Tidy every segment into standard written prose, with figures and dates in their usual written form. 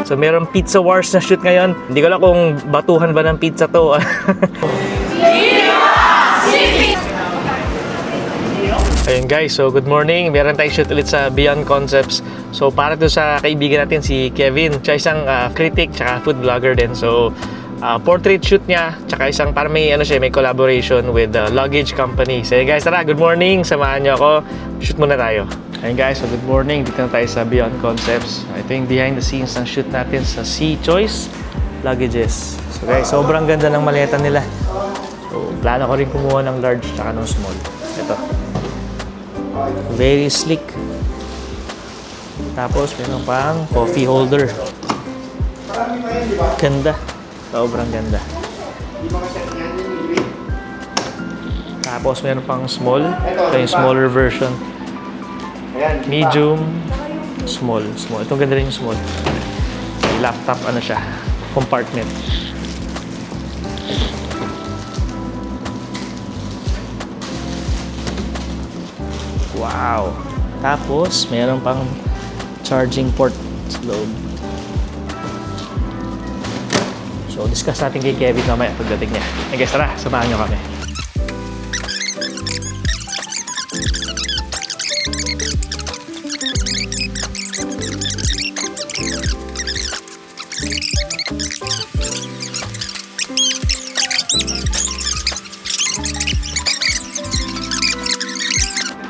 So meron Pizza Wars na shoot ngayon. Hindi ko alam kung batuhan ba ng pizza to. Ayun guys, so good morning. Meron tayong shoot ulit sa Beyond Concepts. So para to sa kaibigan natin si Kevin. Siya isang critic tsaka food vlogger din. So portrait shoot niya tsaka isang para may may collaboration with the luggage company. So guys, tara, good morning. Samahan niyo ako. Shoot muna tayo. Ayun guys, so good morning. Dito na tayo sa Beyond Concepts. Ito yung behind the scenes ng shoot natin sa Sea Choice Luggages. So guys, sobrang ganda ng maleta nila. So plano ko rin kumuha ng large tsaka ng small. Ito. Very sleek. Tapos meron pang coffee holder. Ganda. Sobrang ganda. Tapos meron pang small. Ito yung smaller version. Medium. Small. Itong ganda rin yung small. May laptop ano siya. Compartment. Wow! Tapos, meron pang charging port sa loob. So, discuss natin kay Kevin mamaya pagdating niya. Hey guys, tara, samahan niyo kami.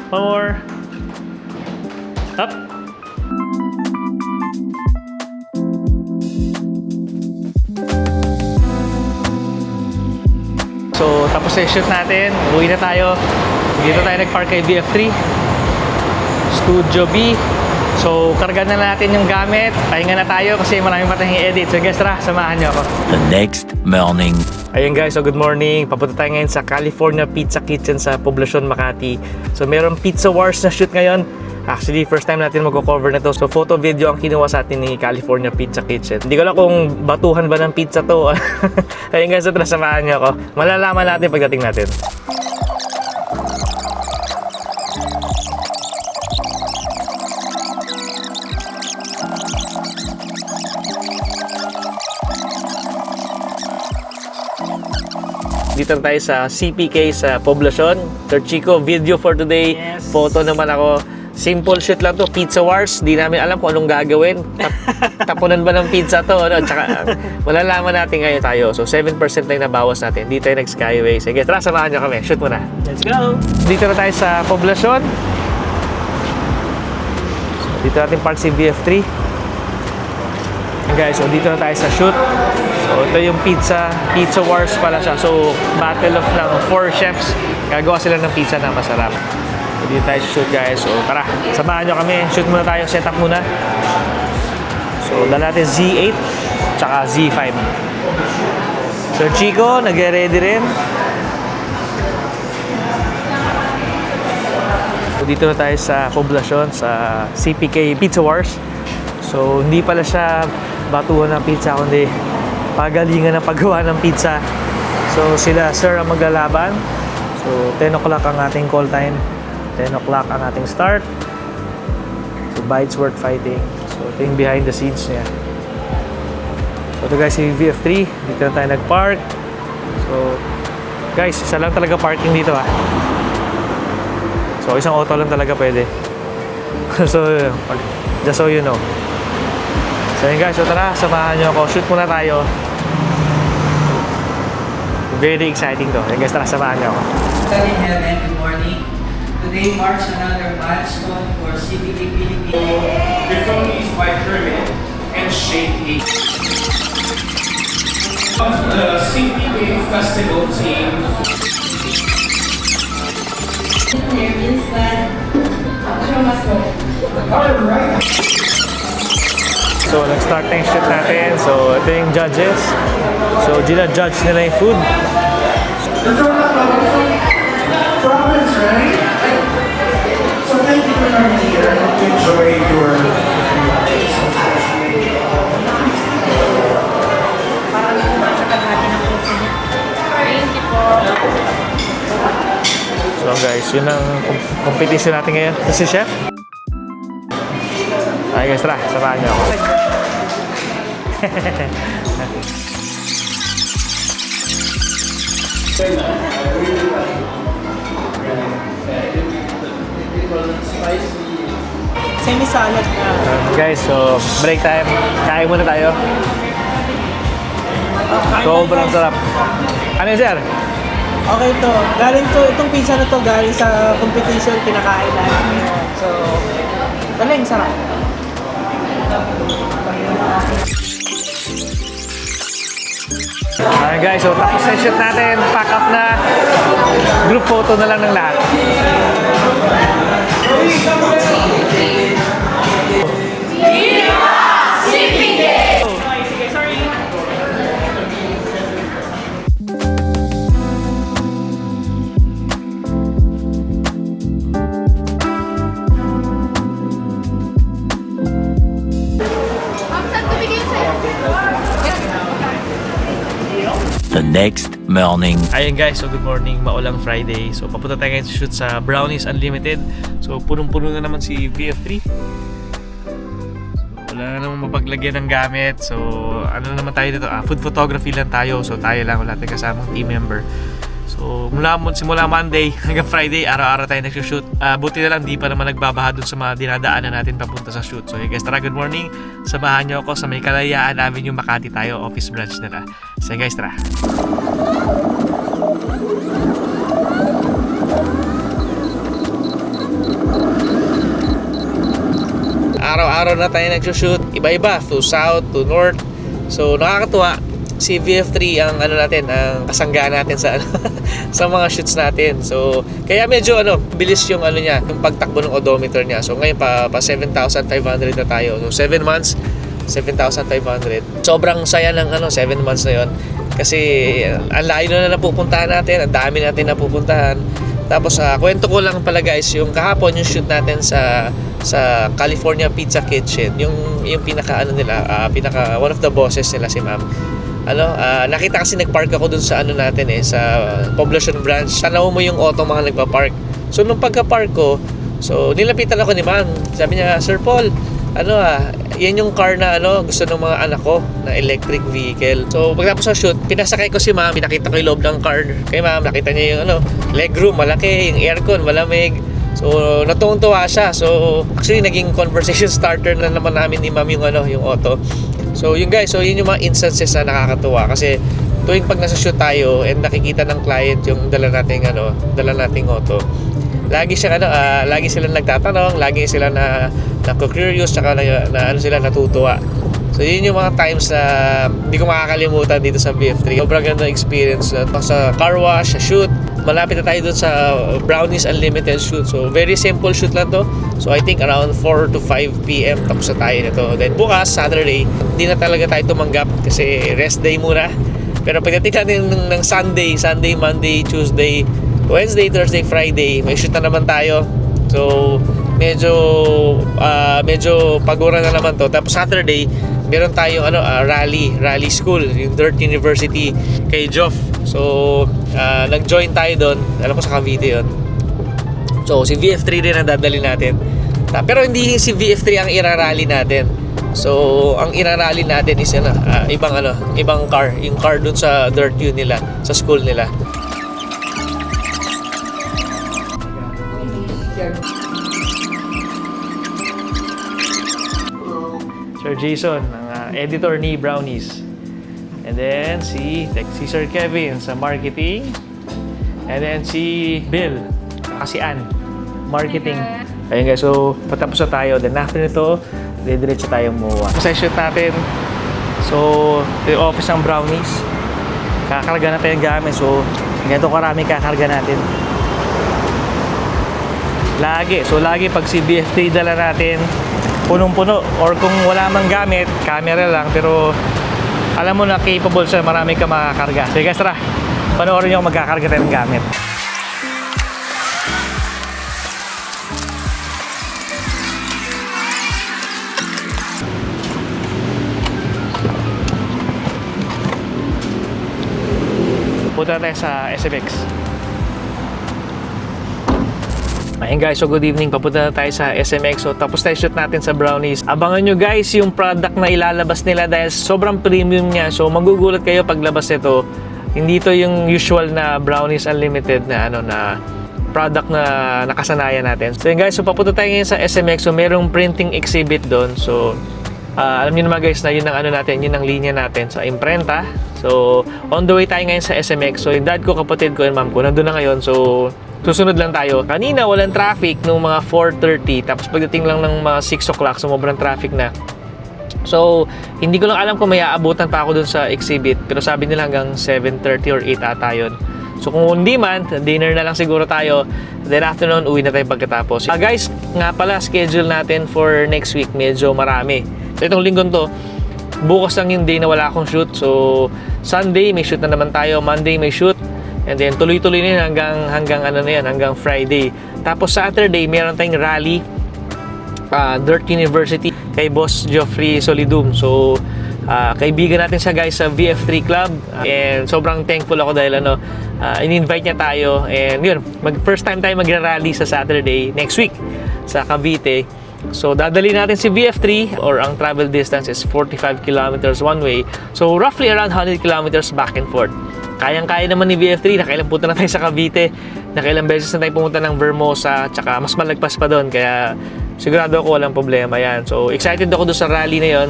One more. Up. So, tapos na yung shoot natin. Uwi na tayo. Dito tayo nag-park kay BF3. Studio B. So, kargan na natin yung gamit. Pahinga na tayo kasi maraming patahing i-edit. So, guys, tara, samahan niyo ako. The next morning. Ayun guys, so good morning. Papunta tayo ngayon sa California Pizza Kitchen sa Poblacion, Makati. So meron Pizza Wars na shoot ngayon. Actually, first time natin mag-cover na to. So photo video ang kinuha sa atin ni California Pizza Kitchen. Hindi ko alam kung batuhan ba ng pizza to. Ayun guys, so tara, samahan niyo ako. Malalaman natin pagdating natin. Dito tayo sa CPK sa Poblacion. Sir Chico, video for today. Yes. Photo naman ako. Simple shoot lang to. Pizza Wars. Di namin alam kung anong gagawin. Tapunan ba ng pizza to? Ano? Tsaka, malalaman natin ngayon tayo. So, 7% na yung nabawas natin. Dito tayo nag-Skyway. Sige, tara, samahan nyo kami. Shoot muna. Let's go! Dito na tayo sa Poblacion. So, dito natin park si BF3. Guys, so dito na tayo sa shoot. So ito yung Pizza Wars pala siya. So battle of ng 4 chefs. Gagawa sila ng pizza na masarap. So dito tayo sa shoot guys. So tara, samahan nyo kami. Shoot muna tayo, set up muna. So dala natin Z8 tsaka Z5. So Chico, nag-ready rin. So dito na tayo sa Poblacion, sa CPK Pizza Wars. So hindi pala siya batuhan ng pizza, kundi pagalingan ng paggawa ng pizza. So sila sir ang maglalaban. So 10 o'clock ang ating call time, 10 o'clock ang ating start. So bites worth fighting. So ito yung behind the scenes niya. So ito guys, si VF3 dito na tayo nag-park. So guys, isa lang talaga parking dito ha. So isang auto lang talaga pwede. So just so you know. So yun guys, so tara, samahan nyo ako. Shoot muna tayo. Very exciting to. Yun guys, tara, samahan nyo ako. Hello in heaven, good morning. Today marks another milestone for CPK Philippines. The phone is by pyramid and shape 8. The CPK Festival team. Alright. So, nag-start na yung shoot natin. So, ito yung judges. So, gina-judge nila yung food. Province, right? So thank you for coming here. I hope you enjoy your So guys, yun ang competition natin ngayon. Ito si Chef. Ay guys, tara, samahan niyo ako. Semi-salad na. Guys, so break time. Kain muna tayo. Kain Sobrang guys. sarap. Ano yun, sir? Okay to. Itong pizza na to galing sa competition pinakain natin ngayon. So, galing, sarap. Alright guys, so tapos na yung shoot natin. Pack up na. Group photo na lang ng lahat. The next morning. Ayun guys, so good morning, maulang Friday. So papunta tayo ngayon sa shoot sa Brownies Unlimited. So punong-puno na naman si VF3. So wala na namang mapaglagyan ng gamit. So ano naman tayo dito, food photography lang tayo. So tayo lang, wala tayong kasamang team member. So simula Monday hanggang Friday, araw-araw tayo nag-shoot. Buti na lang di pa naman nagbabaha dun sa mga dinadaanan natin papunta sa shoot. So hey guys, tara, good morning. Samahan nyo ako sa may Kalayaan Avenue, Makati tayo, office branch nila. So hey guys, tara. Araw-araw na tayo nag-shoot, iba-iba, to south, to north. So nakakatuwa, si VF3 ang ano natin, ang kasangga natin sa sa mga shoots natin. So kaya medyo bilis yung niya, yung pagtakbo ng odometer niya. So ngayon pa 7,500 na tayo. So 7 months, 7,500. Sobrang saya ng 7 months na yon. Kasi ang layo na napupuntahan natin, ang dami natin napupuntahan. Tapos kwento ko lang pala guys, yung kahapon yung shoot natin sa California Pizza Kitchen, yung pinaka nila, pinaka one of the bosses nila, si ma'am. Nakita kasi nagpark ako dun sa natin sa Poblacion branch. Tanaw mo yung auto mga nagpa-park. So nung pagka-park ko, so nilapitan ako ni ma'am. Sabi niya, Sir Paul, yan yung car na gusto ng mga anak ko na electric vehicle. So pagtapos sa shoot, pinasakay ko si ma'am, pinakita ko yung loob ng car kay ma'am, nakita niya yung legroom malaki, yung aircon malamig. So natutuwa siya. So actually naging conversation starter na naman namin ni ma'am yung yung auto. So yun guys, so yun yung mga instances na nakakatuwa kasi tuwing pag nasa shoot tayo and nakikita ng client yung dala nating auto, lagi siya lagi sila nagtatanong, lagi sila na curious, tsaka na sila natutuwa. So yun yung mga times na hindi ko makakalimutan dito sa BF3. Sobrang ganda experience sa car wash, sa shoot. Malapit na tayo dun sa Brownies Unlimited shoot. So very simple shoot lang to. So I think around 4 to 5 PM tapos na tayo nito. Then bukas, Saturday, hindi na talaga tayo tumanggap kasi rest day muna. Pero pagdating natin ng Sunday, Monday, Tuesday, Wednesday, Thursday, Friday, may shoot na naman tayo. So medyo pagura na naman to. Tapos Saturday, meron tayong rally school, yung Dirt University kay Joff. So nag-join tayo doon. Alam ko sa Cavite yun. So si VF3 rin ang dadali natin. Pero hindi si VF3 ang irarally natin. So ang irarally natin is ibang car, yung car doon sa Dirt U nila, sa school nila. Sir Jason, ang editor ni Brownies. And then si Sir Kevin sa marketing. And then si Bill, si Ann, marketing. Ayun guys, so patapos na tayo. Then after nito, diretso tayong MOA. Sa shoot natin, so yung office ng Brownies, kakarga natin yung gamit. So ganito karami kakarga natin. Lagi pag si BF3 dala natin, punong-puno. Or kung wala mang gamit, camera lang, pero alam mo na capable siya, marami ka makakarga. So guys, tara, panoorin nyo magkakarga tayo ng gamit. Punta tayo sa SMX. Ayun guys, so good evening. Papunta na tayo sa SMX. So tapos tayo shoot natin sa Brownies. Abangan nyo guys yung product na ilalabas nila dahil sobrang premium niya. So magugulat kayo paglabas nito. Hindi to yung usual na Brownies Unlimited na na product na nakasanayan natin. So yun guys, so papunta tayo ngayon sa SMX. So merong printing exhibit doon. So alam niyo naman guys na yun ang natin, yun ang linya natin sa imprenta. So on the way tayo ngayon sa SMX. So yung dad ko, kapatid ko, and mom ko nandun na ngayon. So susunod lang tayo. Kanina walang traffic nung mga 4:30, tapos pagdating lang ng mga 6 o'clock, sobrang traffic na. So hindi ko lang alam kung may aabutan pa ako dun sa exhibit, pero sabi nila hanggang 7:30 or 8 ata yun. So kung hindi man, dinner na lang siguro tayo, then afternoon uwi na tayo pagkatapos. Guys, nga pala schedule natin for next week medyo marami. So itong linggon to, bukas lang yung day na wala akong shoot. So Sunday may shoot na naman tayo, Monday may shoot, and then tuloy-tuloy na yun hanggang Friday. Tapos Saturday, meron tayong rally, Dirt University kay Boss Geoffrey Solidum. So, kaibigan natin siya guys sa VF3 Club. And sobrang thankful ako dahil in-invite niya tayo. And yun, first time tayo magra-rally sa Saturday next week sa Cavite. So, dadali natin si VF3, or ang travel distance is 45 kilometers one way. So, roughly around 100 kilometers back and forth. Kayang-kaya naman ni VF3, nakailang punta na tayo sa Cavite, nakailang beses na tayo pumunta ng Vermosa, tsaka mas malagpas pa doon, kaya sigurado ako walang problema yan. So excited ako doon sa rally na yun.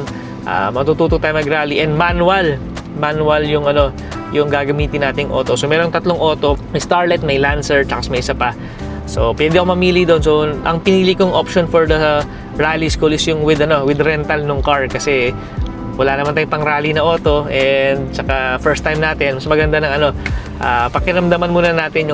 Matututo tayo mag-rally, and manual yung gagamitin nating auto. So merong 3 auto, may Starlet, may Lancer, tsaka may isa pa. So pwede ako mamili doon. So ang pinili kong option for the rally school is yung with rental nung car, kasi wala naman tayong pang rally na auto, and tsaka first time natin, mas maganda ng pakiramdaman muna natin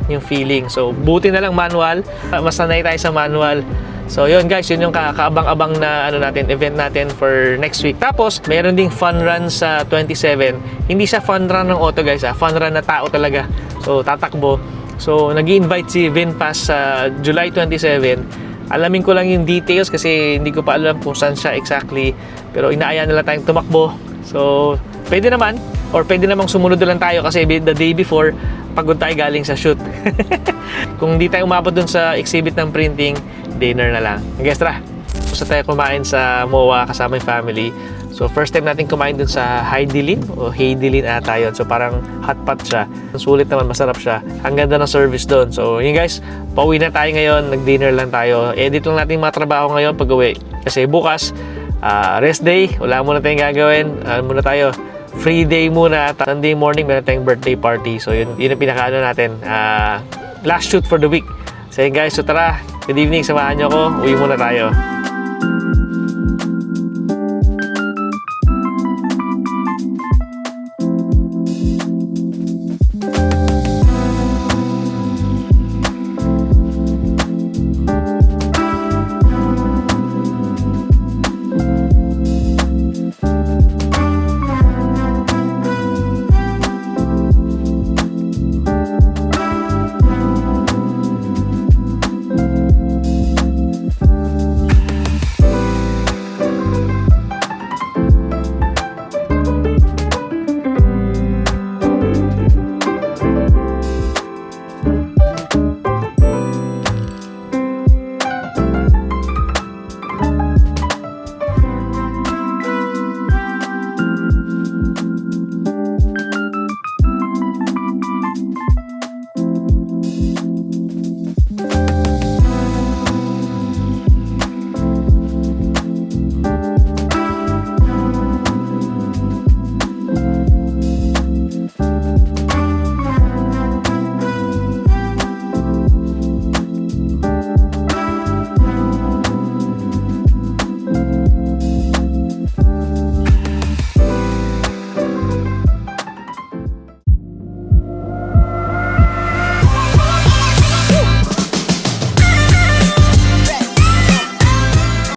yung feeling. So buti na lang manual, mas sanay tayo sa manual. So yun guys, yun yung kaabang-abang na event natin for next week. Tapos meron ding fun run sa 27. Hindi siya fun run ng auto guys, fun run na tao talaga. So tatakbo. So nag-i-invite si Vinpass sa July 27. Alamin ko lang yung details kasi hindi ko pa alam kung saan siya exactly, pero inaaya nila tayong tumakbo. So pwede naman, or pwede namang sumunod na lang tayo kasi the day before pagod tayo galing sa shoot. Kung hindi tayo umabot dun sa exhibit ng printing, dinner na lang. Guys, tara, gusto tayo kumain sa MOA kasama yung family. So first time natin kumain dun sa Heidelin o Heidelin ata yun. So parang hotpot siya. Sulit naman, masarap siya. Ang ganda ng service dun. So yun guys, pauwi na tayo ngayon. Nag-dinner lang tayo. Edit lang natin yung mga trabaho ngayon pag uwi. Kasi bukas, rest day. Wala muna tayong gagawin. Muna tayo. Free day muna. Sunday morning, meron tayong birthday party. So yun ang pinakaano natin. Last shoot for the week. So yun guys, so tara. Good evening, samahan nyo ko. Uwi muna tayo.